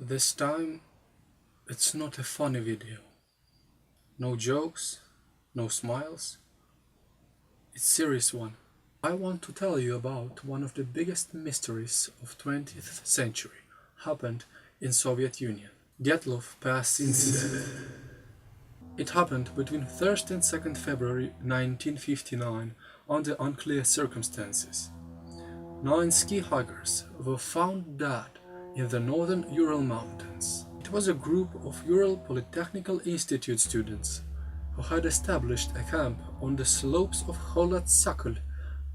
This time, it's not a funny video. No jokes, no smiles. It's a serious one. I want to tell you about one of the biggest mysteries of 20th century happened in Soviet Union. Dyatlov Pass incident. It happened between 1st and 2nd February 1959 under unclear circumstances. 9 ski hikers were found dead in the northern Ural Mountains. It was a group of Ural Polytechnical Institute students who had established a camp on the slopes of Kholat Syakhl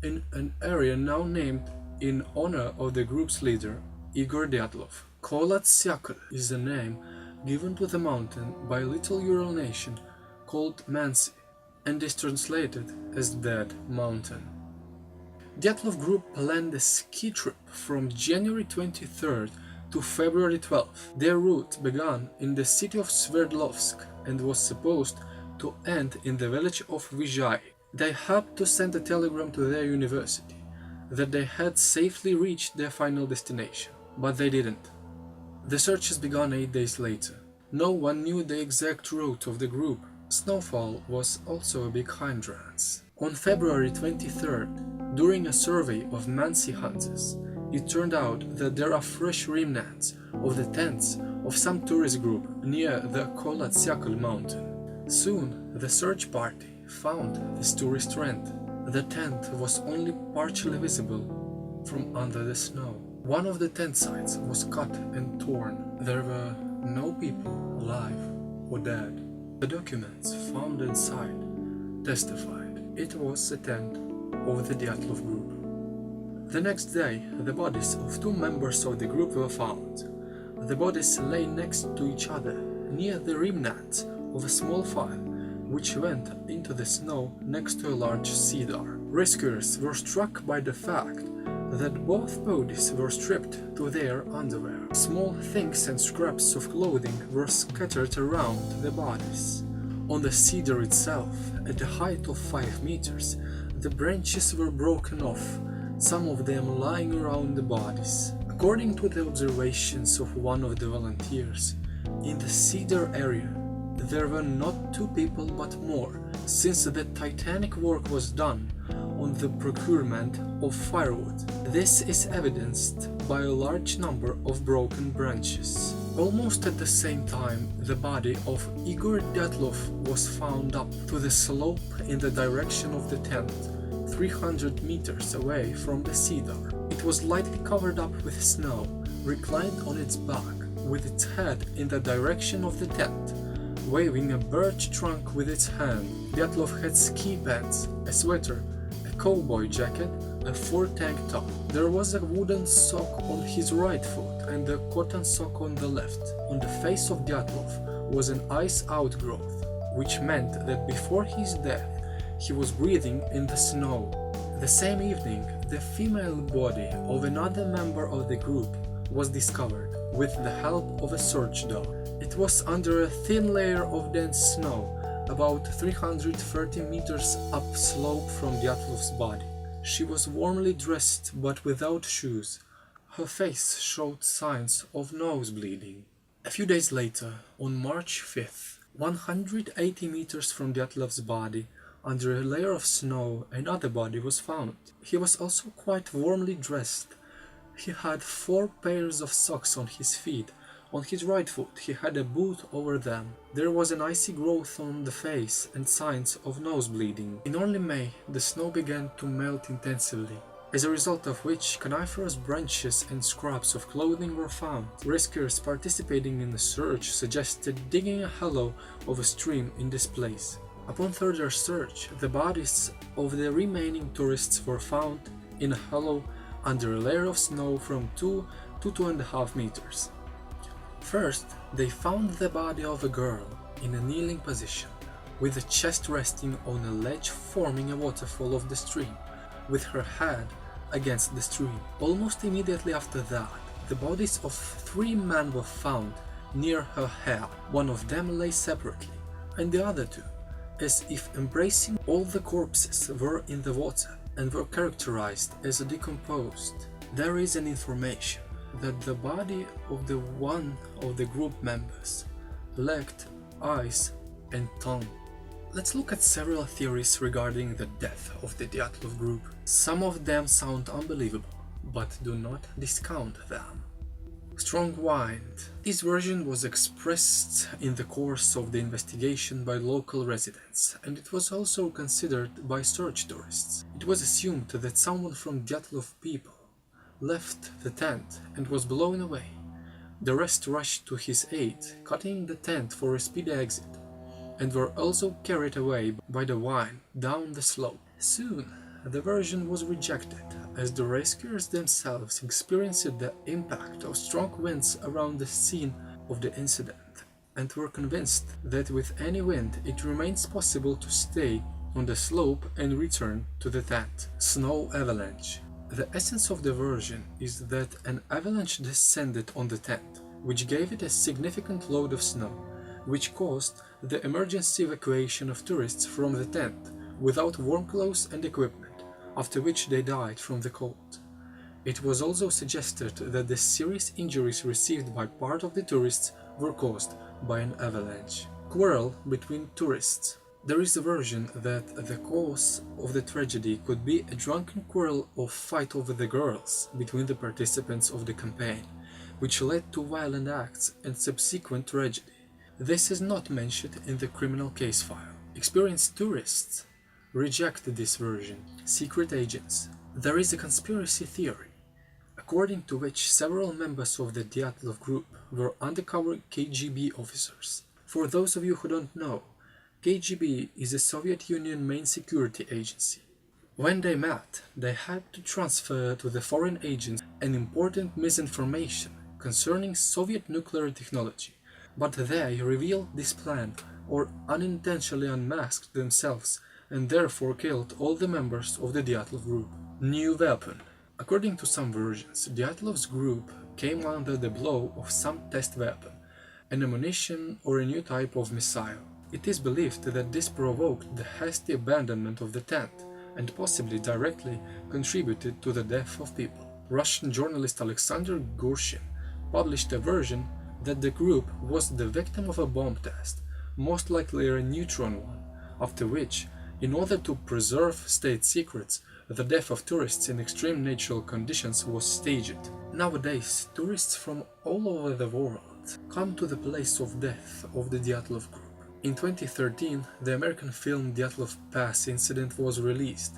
in an area now named in honor of the group's leader, Igor Dyatlov. Kholat Syakhl is the name given to the mountain by a little Ural nation called Mansi and is translated as Dead Mountain. Dyatlov group planned a ski trip from January 23rd to February 12th. Their route began in the city of Sverdlovsk and was supposed to end in the village of Vizhay. They had to send a telegram to their university that they had safely reached their final destination, but they didn't. The searches began 8 days later. No one knew the exact route of the group. Snowfall was also a big hindrance. On February 23rd, during a survey of Mansi hunters, it turned out that there are fresh remnants of the tents of some tourist group near the Kholat Syakhl mountain. Soon, the search party found this tourist tent. The tent was only partially visible from under the snow. One of the tent sides was cut and torn. There were no people alive or dead. The documents found inside testified it was the tent of the Dyatlov group. The next day, the bodies of 2 members of the group were found. The bodies lay next to each other near the remnants of a small fire which went into the snow next to a large cedar. Rescuers were struck by the fact that both bodies were stripped to their underwear. Small things and scraps of clothing were scattered around the bodies. On the cedar itself, at a height of 5 meters, the branches were broken off, some of them lying around the bodies. According to the observations of one of the volunteers, in the cedar area, there were not 2 people but more, since the titanic work was done on the procurement of firewood. This is evidenced by a large number of broken branches. Almost at the same time, the body of Igor Dyatlov was found up to the slope in the direction of the tent, 300 meters away from the cedar. It was lightly covered up with snow, reclined on its back, with its head in the direction of the tent, waving a birch trunk with its hand. Dyatlov had ski pants, a sweater, a cowboy jacket, a fur tank top. There was a wooden sock on his right foot and a cotton sock on the left. On the face of Dyatlov was an ice outgrowth, which meant that before his death he was breathing in the snow. The same evening, the female body of another member of the group was discovered with the help of a search dog. It was under a thin layer of dense snow, about 330 meters upslope from Dyatlov's body. She was warmly dressed but without shoes. Her face showed signs of nose bleeding. A few days later, on March 5th, 180 meters from Dyatlov's body, under a layer of snow, another body was found. He was also quite warmly dressed. He had 4 pairs of socks on his feet. On his right foot he had a boot over them. There was an icy growth on the face and signs of nose bleeding. In early May, the snow began to melt intensively, as a result of which coniferous branches and scraps of clothing were found. Rescuers participating in the search suggested digging a hollow of a stream in this place. Upon further search, the bodies of the remaining tourists were found in a hollow under a layer of snow from 2 to 2.5 meters. First, they found the body of a girl in a kneeling position, with the chest resting on a ledge forming a waterfall of the stream, with her head against the stream. Almost immediately after that, the bodies of 3 men were found near her head. One of them lay separately, and the other 2, as if embracing. All the corpses were in the water and were characterized as decomposed. There is an information that the body of the one of the group members lacked eyes and tongue. Let's look at several theories regarding the death of the Dyatlov group. Some of them sound unbelievable, but do not discount them. Strong wind. This version was expressed in the course of the investigation by local residents, and it was also considered by search tourists. It was assumed that someone from Dyatlov people left the tent and was blown away. The rest rushed to his aid, cutting the tent for a speedy exit, and were also carried away by the wind down the slope. Soon, the version was rejected, as the rescuers themselves experienced the impact of strong winds around the scene of the incident, and were convinced that with any wind it remains possible to stay on the slope and return to the tent. Snow avalanche. The essence of the version is that an avalanche descended on the tent, which gave it a significant load of snow, which caused the emergency evacuation of tourists from the tent without warm clothes and equipment, after which they died from the cold. It was also suggested that the serious injuries received by part of the tourists were caused by an avalanche. Quarrel between tourists. There is a version that the cause of the tragedy could be a drunken quarrel or fight over the girls between the participants of the campaign, which led to violent acts and subsequent tragedy. This is not mentioned in the criminal case file. Experienced tourists reject this version. Secret agents. There is a conspiracy theory, according to which several members of the Dyatlov group were undercover KGB officers. For those of you who don't know, KGB is a Soviet Union main security agency. When they met, they had to transfer to the foreign agents an important misinformation concerning Soviet nuclear technology, but they revealed this plan or unintentionally unmasked themselves and therefore killed all the members of the Dyatlov group. New weapon. According to some versions, Dyatlov's group came under the blow of some test weapon, an ammunition or a new type of missile. It is believed that this provoked the hasty abandonment of the tent and possibly directly contributed to the death of people. Russian journalist Alexander Gurshin published a version that the group was the victim of a bomb test, most likely a neutron one, after which, in order to preserve state secrets, the death of tourists in extreme natural conditions was staged. Nowadays, tourists from all over the world come to the place of death of the Dyatlov group. In 2013, the American film Dyatlov Pass incident was released,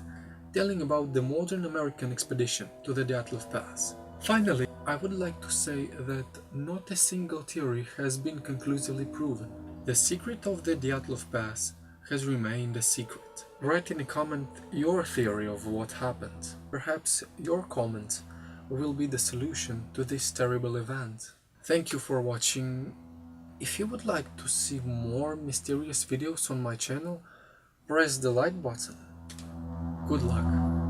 telling about the modern American expedition to the Dyatlov Pass. Finally, I would like to say that not a single theory has been conclusively proven. The secret of the Dyatlov Pass has remained a secret. Write in a comment your theory of what happened. Perhaps your comment will be the solution to this terrible event. Thank you for watching. If you would like to see more mysterious videos on my channel, press the like button. Good luck!